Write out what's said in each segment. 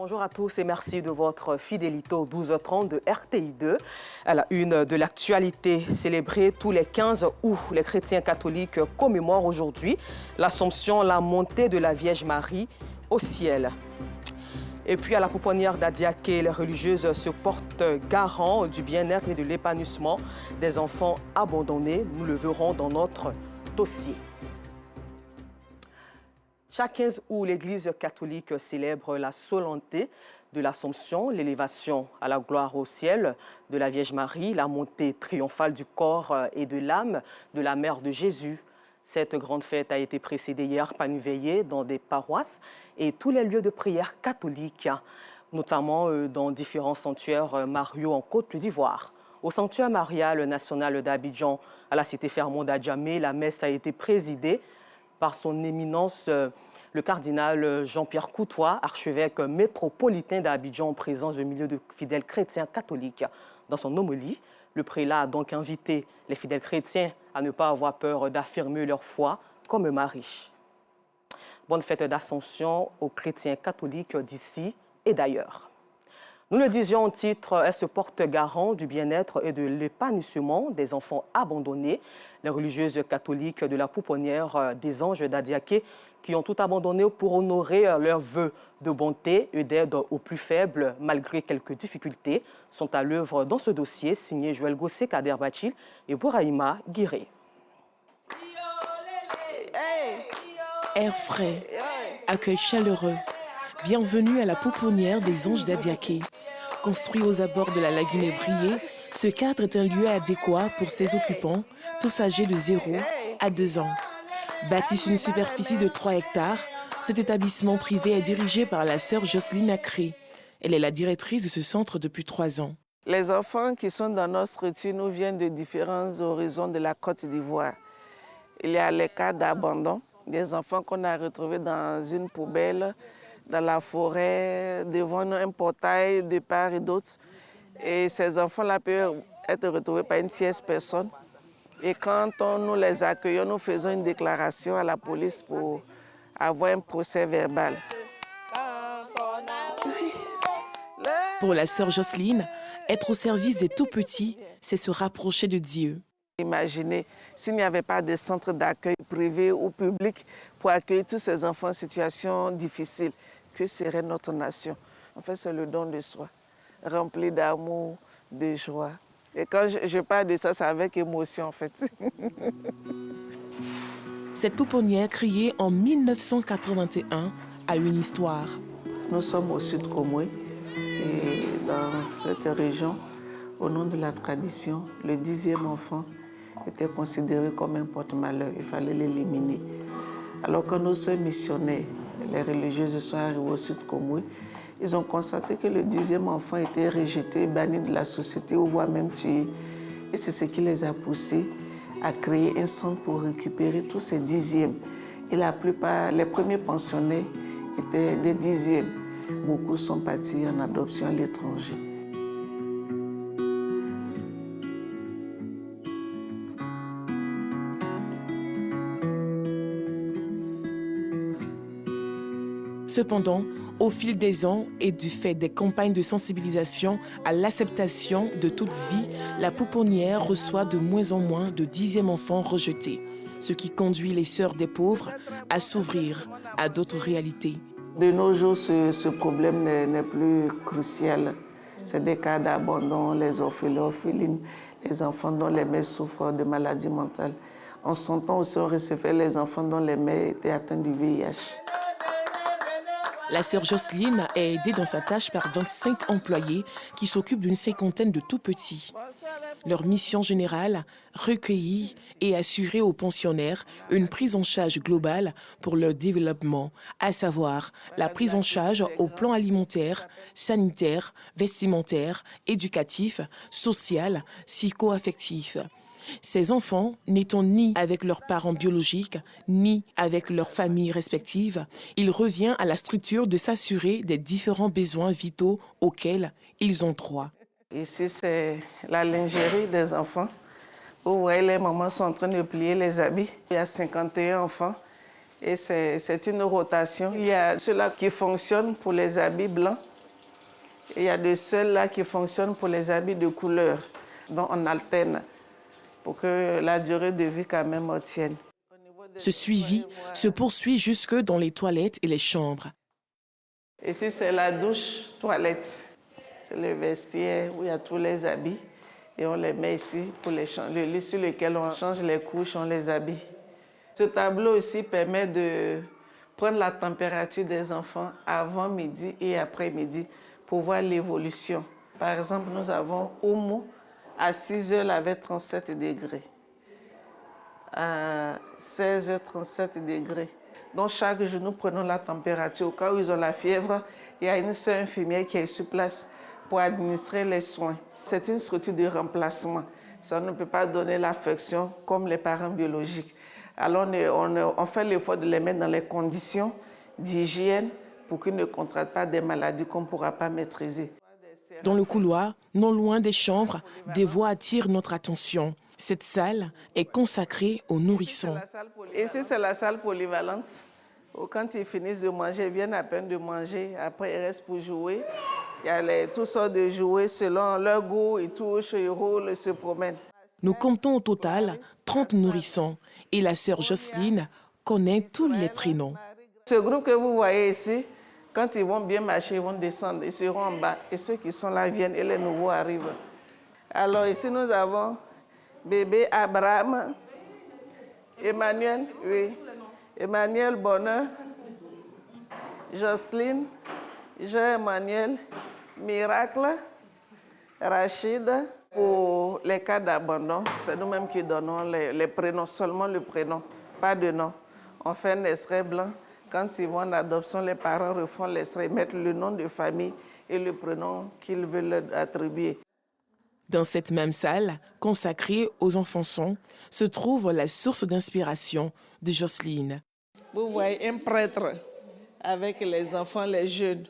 Bonjour à tous et merci de votre fidélité au 12h30 de RTI2. À la une de l'actualité, célébrée tous les 15 août, les chrétiens catholiques commémorent aujourd'hui l'Assomption, la montée de la Vierge Marie au ciel. Et puis à la pouponnière d'Adiaké, les religieuses se portent garant du bien-être et de l'épanouissement des enfants abandonnés. Nous le verrons dans notre dossier. Chaque 15 août, l'Église catholique célèbre la solennité de l'Assomption, l'élévation à la gloire au ciel de la Vierge Marie, la montée triomphale du corps et de l'âme de la Mère de Jésus. Cette grande fête a été précédée hier par une veillée dans des paroisses et tous les lieux de prière catholiques, notamment dans différents sanctuaires mariaux en Côte d'Ivoire. Au sanctuaire marial national d'Abidjan, à la cité Fermont d'Adjamé, la messe a été présidée par son éminence, le cardinal Jean-Pierre Coutois, archevêque métropolitain d'Abidjan en présence de milliers de fidèles chrétiens catholiques. Dans son homélie, le prélat a donc invité les fidèles chrétiens à ne pas avoir peur d'affirmer leur foi comme Marie. Bonne fête d'Assomption aux chrétiens catholiques d'ici et d'ailleurs. Nous le disions en titre, elle se porte garant du bien-être et de l'épanouissement des enfants abandonnés. Les religieuses catholiques de la pouponnière des Anges d'Adiaké qui ont tout abandonné pour honorer leurs vœux de bonté et d'aide aux plus faibles, malgré quelques difficultés, sont à l'œuvre dans ce dossier signé Joël Gossé, Kader Bachil et Bouraïma Guiré. Air frais, accueil chaleureux. Bienvenue à la pouponnière des Anges d'Adiaké. Construit aux abords de la lagune ébriée, ce cadre est un lieu adéquat pour ses occupants, tous âgés de 0 à 2 ans. Bâti sur une superficie de 3 hectares, cet établissement privé est dirigé par la sœur Jocelyne Acré. Elle est la directrice de ce centre depuis 3 ans. Les enfants qui sont dans notre structure nous viennent de différents horizons de la Côte d'Ivoire. Il y a les cas d'abandon, des enfants qu'on a retrouvés dans une poubelle, dans la forêt, devant un portail de part et d'autre. Et ces enfants-là peuvent être retrouvés par une tierce personne. Et quand nous les accueillons, nous faisons une déclaration à la police pour avoir un procès verbal. Pour la sœur Jocelyne, être au service des tout-petits, c'est se rapprocher de Dieu. Imaginez s'il n'y avait pas de centre d'accueil privé ou public pour accueillir tous ces enfants en situation difficile, que serait notre nation? En fait, c'est le don de soi, rempli d'amour, de joie. Et quand je parle de ça, c'est avec émotion, en fait. Cette pouponnière, créée en 1981, a une histoire. Nous sommes au sud Komoué et dans cette région, au nom de la tradition, le 10e enfant était considéré comme un porte-malheur. Il fallait l'éliminer. Alors que nos sœurs missionnaires, les religieuses sont arrivées au sud Komoué, ils ont constaté que le 10e enfant était rejeté, banni de la société ou voire même tué. Et c'est ce qui les a poussés à créer un centre pour récupérer tous ces 10e. Et la plupart, les premiers pensionnés étaient des 10e. Beaucoup sont partis en adoption à l'étranger. Cependant, au fil des ans et du fait des campagnes de sensibilisation à l'acceptation de toute vie, la pouponnière reçoit de moins en moins de 10e enfants rejetés, ce qui conduit les sœurs des pauvres à s'ouvrir à d'autres réalités. De nos jours, ce problème n'est plus crucial. C'est des cas d'abandon, les orphelins, orphelines, les enfants dont les mères souffrent de maladies mentales. En son temps aussi, on recevait les enfants dont les mères étaient atteintes du VIH. La sœur Jocelyne est aidée dans sa tâche par 25 employés qui s'occupent d'une 50aine de tout-petits. Leur mission générale, recueillir et assurer aux pensionnaires une prise en charge globale pour leur développement, à savoir la prise en charge au plan alimentaire, sanitaire, vestimentaire, éducatif, social, psycho-affectif. Ces enfants, n'étant ni avec leurs parents biologiques, ni avec leurs familles respectives, il revient à la structure de s'assurer des différents besoins vitaux auxquels ils ont droit. Ici, c'est la lingerie des enfants. Vous voyez, les mamans sont en train de plier les habits. Il y a 51 enfants et c'est une rotation. Il y a ceux-là qui fonctionnent pour les habits blancs. Et il y a des seuls là qui fonctionnent pour les habits de couleur, dont on alterne pour que la durée de vie quand même tienne. Ce suivi se poursuit jusque dans les toilettes et les chambres. Ici, c'est la douche, toilette. C'est le vestiaire où il y a tous les habits. Et on les met ici pour le lit sur lequel on change les couches, on les habille. Ce tableau aussi permet de prendre la température des enfants avant midi et après midi pour voir l'évolution. Par exemple, nous avons Oumou à 6 heures, il avait 37 degrés. À 16 heures, 37 degrés. Donc chaque jour, nous prenons la température. Au cas où ils ont la fièvre, il y a une seule infirmière qui est sur place pour administrer les soins. C'est une structure de remplacement. Ça ne peut pas donner l'affection comme les parents biologiques. Alors on fait l'effort de les mettre dans les conditions d'hygiène pour qu'ils ne contractent pas des maladies qu'on ne pourra pas maîtriser. Dans le couloir, non loin des chambres, des voix attirent notre attention. Cette salle est consacrée aux nourrissons. Ici, c'est la salle polyvalente. Quand ils finissent de manger, ils viennent à peine de manger. Après, ils restent pour jouer. Il y a toutes sortes de jouets selon leur goût. Ils touchent, ils roulent, ils se promènent. Nous comptons au total 30 nourrissons et la sœur Jocelyne connaît tous les prénoms. Ce groupe que vous voyez ici, quand ils vont bien marcher, ils vont descendre, ils seront en bas. Et ceux qui sont là viennent et les nouveaux arrivent. Alors ici, nous avons bébé Abraham, Emmanuel, oui, Emmanuel Bonheur, Jocelyne, Jean-Emmanuel, Miracle, Rachid. Pour les cas d'abandon, c'est nous-mêmes qui donnons les prénoms, seulement le prénom, pas de nom. On fait un extrait blanc. Quand ils vont en adoption, les parents refont l'extrait, mettent le nom de famille et le prénom qu'ils veulent leur attribuer. Dans cette même salle, consacrée aux enfants-sons, se trouve la source d'inspiration de Jocelyne. Vous voyez un prêtre avec les enfants, les jeunes.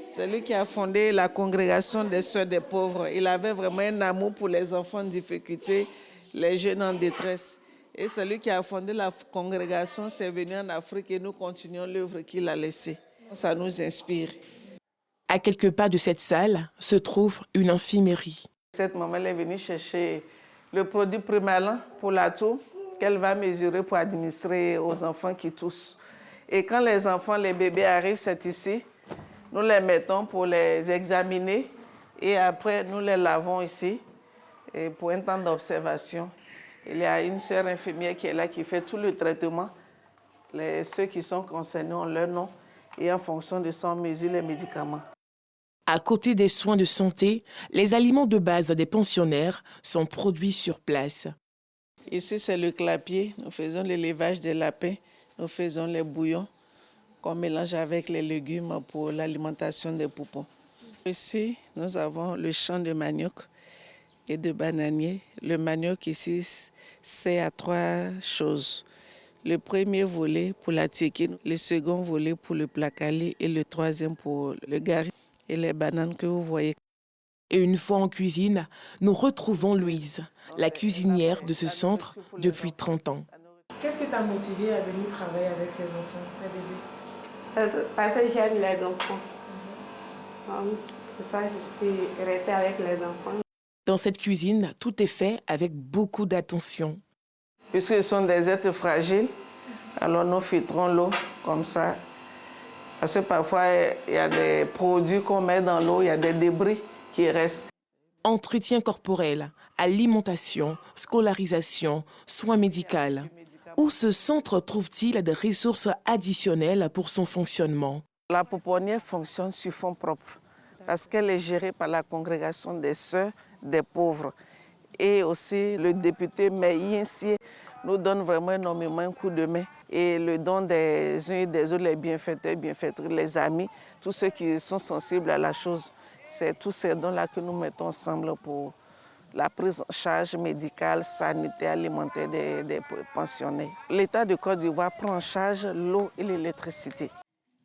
C'est lui qui a fondé la congrégation des Sœurs des Pauvres. Il avait vraiment un amour pour les enfants en difficulté, les jeunes en détresse. Et celui qui a fondé la congrégation, c'est venu en Afrique et nous continuons l'œuvre qu'il a laissée. Ça nous inspire. À quelques pas de cette salle se trouve une infirmerie. Cette maman elle est venue chercher le produit primalant pour la toux qu'elle va mesurer pour administrer aux enfants qui toussent. Et quand les enfants, les bébés arrivent, c'est ici. Nous les mettons pour les examiner et après nous les lavons ici et pour un temps d'observation. Il y a une sœur infirmière qui est là qui fait tout le traitement. Ceux qui sont concernés ont leur nom et en fonction de ça, on mesure les médicaments. À côté des soins de santé, les aliments de base des pensionnaires sont produits sur place. Ici, c'est le clapier. Nous faisons l'élevage des lapins. Nous faisons les bouillons qu'on mélange avec les légumes pour l'alimentation des poupons. Ici, nous avons le champ de manioc et de bananier. Le manioc ici, c'est à 3 choses. Le premier volet pour la tiékine, le second volet pour le placali et le troisième pour le gari et les bananes que vous voyez. Et une fois en cuisine, nous retrouvons Louise, la cuisinière de ce centre depuis 30 ans. Qu'est-ce qui t'a motivé à venir travailler avec les enfants, les bébés? Parce que j'aime les enfants. Pour ça, je suis restée avec les enfants. Dans cette cuisine, tout est fait avec beaucoup d'attention. Puisqu'ils sont des êtres fragiles, alors nous filtrons l'eau comme ça. Parce que parfois, il y a des produits qu'on met dans l'eau, il y a des débris qui restent. Entretien corporel, alimentation, scolarisation, soins médicaux. Où ce centre trouve-t-il des ressources additionnelles pour son fonctionnement? La pouponnière fonctionne sur fonds propres parce qu'elle est gérée par la congrégation des Sœurs des Pauvres. Et aussi le député Meïensier nous donne vraiment énormément un coup de main. Et le don des uns et des autres, les bienfaiteurs, bienfaitrices, les amis, tous ceux qui sont sensibles à la chose, c'est tous ces dons-là que nous mettons ensemble pour la prise en charge médicale, sanitaire, alimentaire des pensionnés. L'État de Côte d'Ivoire prend en charge l'eau et l'électricité.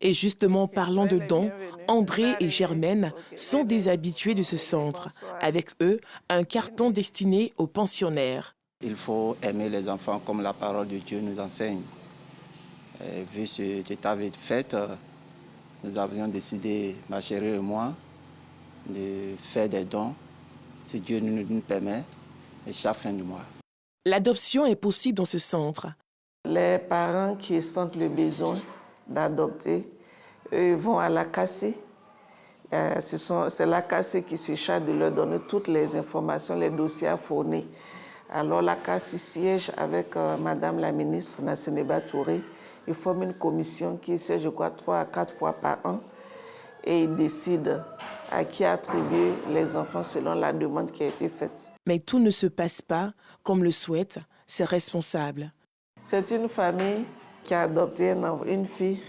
Et justement, parlant de dons, André et Germaine sont des habitués de ce centre. Avec eux, un carton destiné aux pensionnaires. Il faut aimer les enfants comme la parole de Dieu nous enseigne. Et vu cet état de fait, nous avions décidé, ma chérie et moi, de faire des dons, si Dieu nous permet, et chaque fin du mois. L'adoption est possible dans ce centre. Les parents qui sentent le besoin d'adopter vont à la CACI. C'est la CACI qui se charge de leur donner toutes les informations, les dossiers à fournir. Alors la CACI siège avec Madame la ministre Nasseneba Touré. Ils forment une commission qui siège, je crois, 3 à 4 fois par an et ils décident à qui attribuer les enfants selon la demande qui a été faite. Mais tout ne se passe pas comme le souhaitent ses responsables. C'est une famille qui a adopté une fille,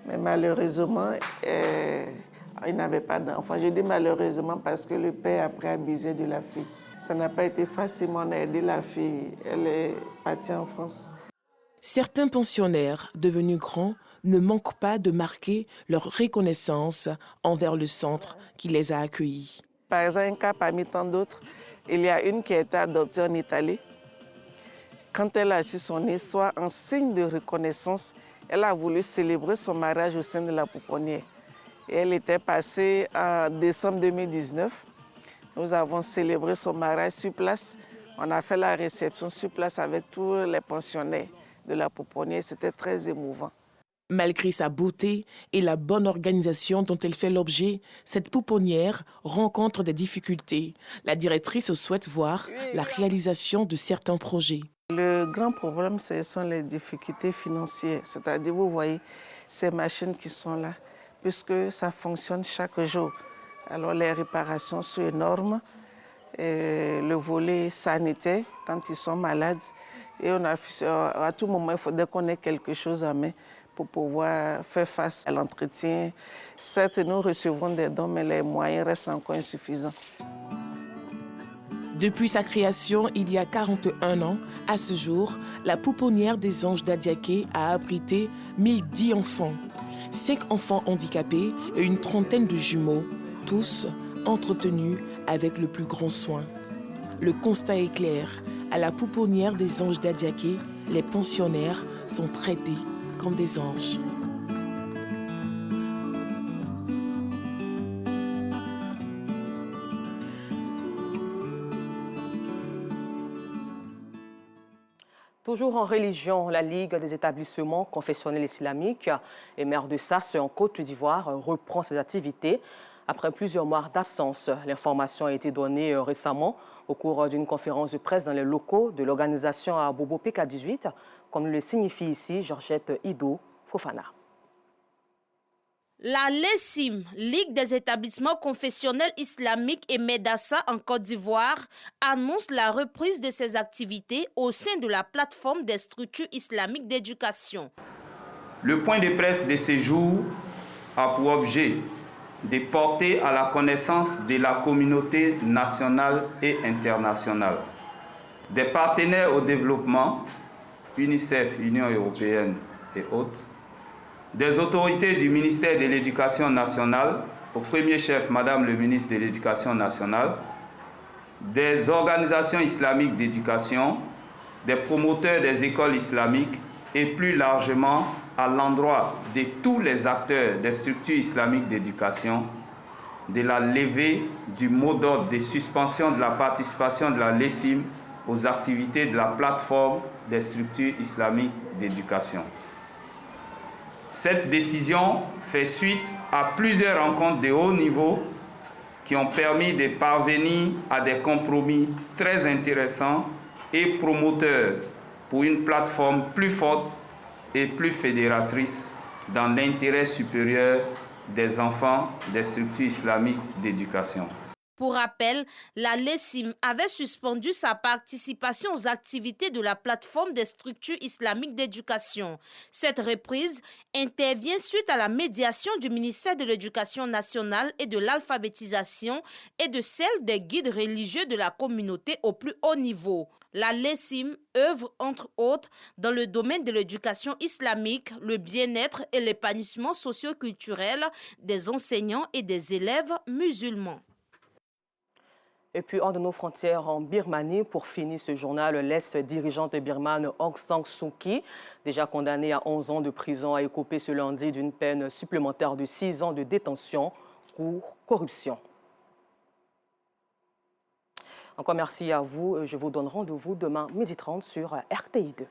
mais malheureusement, il n'avait pas d'enfant. Je dis malheureusement parce que le père après abusé de la fille. Ça n'a pas été facile, mais on a aidé la fille. Elle est partie en France. Certains pensionnaires devenus grands ne manquent pas de marquer leur reconnaissance envers le centre qui les a accueillis. Par exemple, un cas parmi tant d'autres, il y a une qui a été adoptée en Italie. Quand elle a su son histoire, en signe de reconnaissance, elle a voulu célébrer son mariage au sein de la pouponnière. Et elle était passée en décembre 2019. Nous avons célébré son mariage sur place. On a fait la réception sur place avec tous les pensionnaires de la pouponnière. C'était très émouvant. Malgré sa beauté et la bonne organisation dont elle fait l'objet, cette pouponnière rencontre des difficultés. La directrice souhaite voir la réalisation de certains projets. Le grand problème, ce sont les difficultés financières. C'est-à-dire, vous voyez, ces machines qui sont là, puisque ça fonctionne chaque jour. Alors, les réparations sont énormes. Et le volet sanitaire, quand ils sont malades, et à tout moment, il faudrait qu'on ait quelque chose en main pour pouvoir faire face à l'entretien. Certes, nous recevons des dons, mais les moyens restent encore insuffisants. Depuis sa création, il y a 41 ans, à ce jour, la pouponnière des Anges d'Adiaké a abrité 1010 enfants. 5 enfants handicapés et une trentaine de jumeaux, tous entretenus avec le plus grand soin. Le constat est clair. À la pouponnière des Anges d'Adiaké, les pensionnaires sont traités comme des anges. Toujours en religion, la Ligue des établissements confessionnels islamiques et maire de Sasse en Côte d'Ivoire reprend ses activités après plusieurs mois d'absence. L'information a été donnée récemment au cours d'une conférence de presse dans les locaux de l'organisation à Bobo PK18, comme le signifie ici Georgette Ido Fofana. La LESIM, Ligue des établissements confessionnels islamiques et Medassa en Côte d'Ivoire, annonce la reprise de ses activités au sein de la plateforme des structures islamiques d'éducation. Le point de presse de ce jour a pour objet de porter à la connaissance de la communauté nationale et internationale, des partenaires au développement, UNICEF, Union européenne et autres, des autorités du ministère de l'Éducation nationale, au premier chef, Madame le ministre de l'Éducation nationale, des organisations islamiques d'éducation, des promoteurs des écoles islamiques et plus largement à l'endroit de tous les acteurs des structures islamiques d'éducation, de la levée du mot d'ordre de suspension de la participation de la LESIM aux activités de la plateforme des structures islamiques d'éducation. Cette décision fait suite à plusieurs rencontres de haut niveau qui ont permis de parvenir à des compromis très intéressants et promoteurs pour une plateforme plus forte et plus fédératrice dans l'intérêt supérieur des enfants des structures islamiques d'éducation. Pour rappel, la LESIM avait suspendu sa participation aux activités de la plateforme des structures islamiques d'éducation. Cette reprise intervient suite à la médiation du ministère de l'Éducation nationale et de l'alphabétisation et de celle des guides religieux de la communauté au plus haut niveau. La LESIM œuvre entre autres dans le domaine de l'éducation islamique, le bien-être et l'épanouissement socio-culturel des enseignants et des élèves musulmans. Et puis, hors de nos frontières, en Birmanie, pour finir ce journal, l'ex-dirigeante birmane Aung San Suu Kyi, déjà condamnée à 11 ans de prison, a écopé ce lundi d'une peine supplémentaire de 6 ans de détention pour corruption. Encore merci à vous. Je vous donne rendez-vous demain 12h30 sur RTI2.